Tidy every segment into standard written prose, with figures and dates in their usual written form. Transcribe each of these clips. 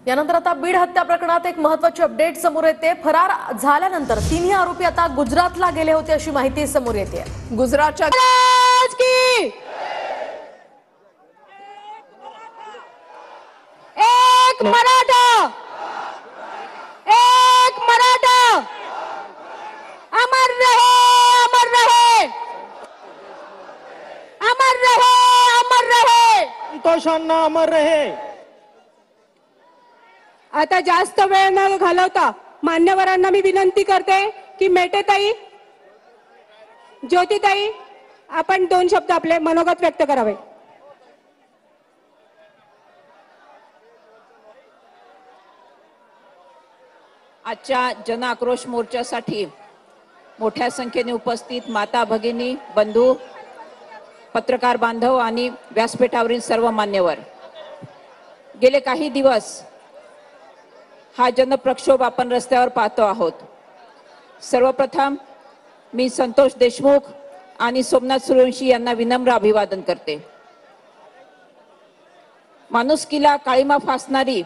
यानंतर आता बीड हत्या प्रकरणात एक महत्त्वाची अपडेट समोर येते। फरार झाल्यानंतर तिन्ही आरोपी आता गुजरातला गेले होते अशी माहिती समोर येते। गुजरातच्या एक मराठा अमर रहे, अमर रहे, अमर रहे, अमर रहे, संतोषांना अमर रहे। आता जास्त वेळ न घालवता मान्यवरांना मी विनंती करते की मेटेताई, ज्योतिताई, आपण 2 शब्द आपले मनोगत व्यक्त करावे। आजच्या जन आक्रोश मोर्चासाठी मोठ्या संख्येने उपस्थित माता भगिनी बंधू, पत्रकार बांधव आणि व्यासपीठावरील सर्व मान्यवर, गेले काही दिवस हा जनप्रक्षोभ आपण रस्त्यावर पाहतो आहोत। सर्वप्रथम मी संतोष देशमुख आणि सोमनाथ सूर्यवंशी यांना विनम्र अभिवादन करते। माणुसकीला काळीमा फासणारी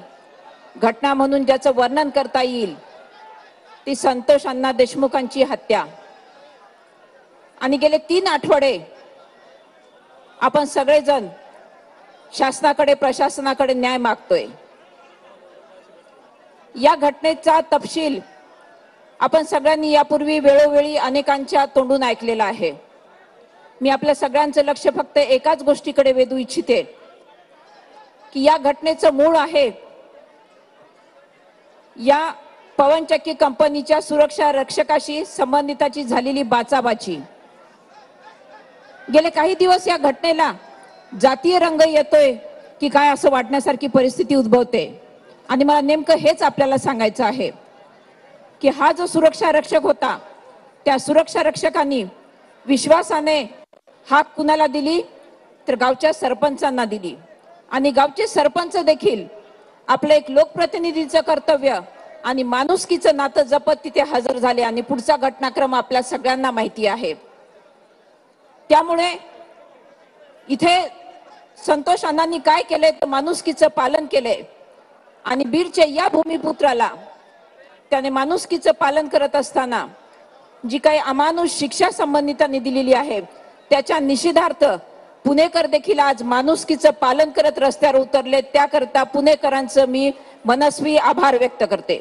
घटना म्हणून ज्याचं वर्णन करता येईल ती संतोष अण्णा देशमुखांची हत्या। आणि गेले 3 आठवडे आपण सगळेजण शासनाकडे, प्रशासनाकडे न्याय मागतोय। या घटनेचा तपशील आपण सगळ्यांनी यापूर्वी वेळोवेळी अनेकांच्या तोंडून ऐकलेला आहे। मी आपल्या सगळ्यांचं लक्ष फक्त एकाच गोष्टीकडे वेधू इच्छिते की या घटनेचं मूळ आहे या पवनचक्की कंपनीच्या सुरक्षा रक्षकाशी संबंधिताची झालेली बाचाबाची। गेले काही दिवस या घटनेला जातीय रंग येतोय की काय असं वाटण्यासारखी परिस्थिती उद्भवते। आणि मला नेमकं हेच आपल्याला सांगायचं आहे की हा जो सुरक्षा रक्षक होता त्या सुरक्षा रक्षकांनी विश्वासाने हाक कुणाला दिली तर गावच्या सरपंचांना दिली। आणि गावचे सरपंच देखील आपलं एक लोकप्रतिनिधीचं कर्तव्य आणि माणुसकीचं नातं जपत तिथे हजर झाले। आणि पुढचा घटनाक्रम आपल्या सगळ्यांना माहिती आहे। त्यामुळे इथे संतोष अण्णांनी काय केले तर माणुसकीचं पालन केले आणि बीडच्या या भूमिपुत्राला त्याने माणुसकीचं पालन करत असताना जी काही अमानुष शिक्षा संबंधितांनी दिलेली आहे त्याच्या निषेधार्थ पुणेकर देखील आज माणुसकीचं पालन करत रस्त्यावर उतरले। त्याकरता पुणेकरांचं मी मनस्वी आभार व्यक्त करते।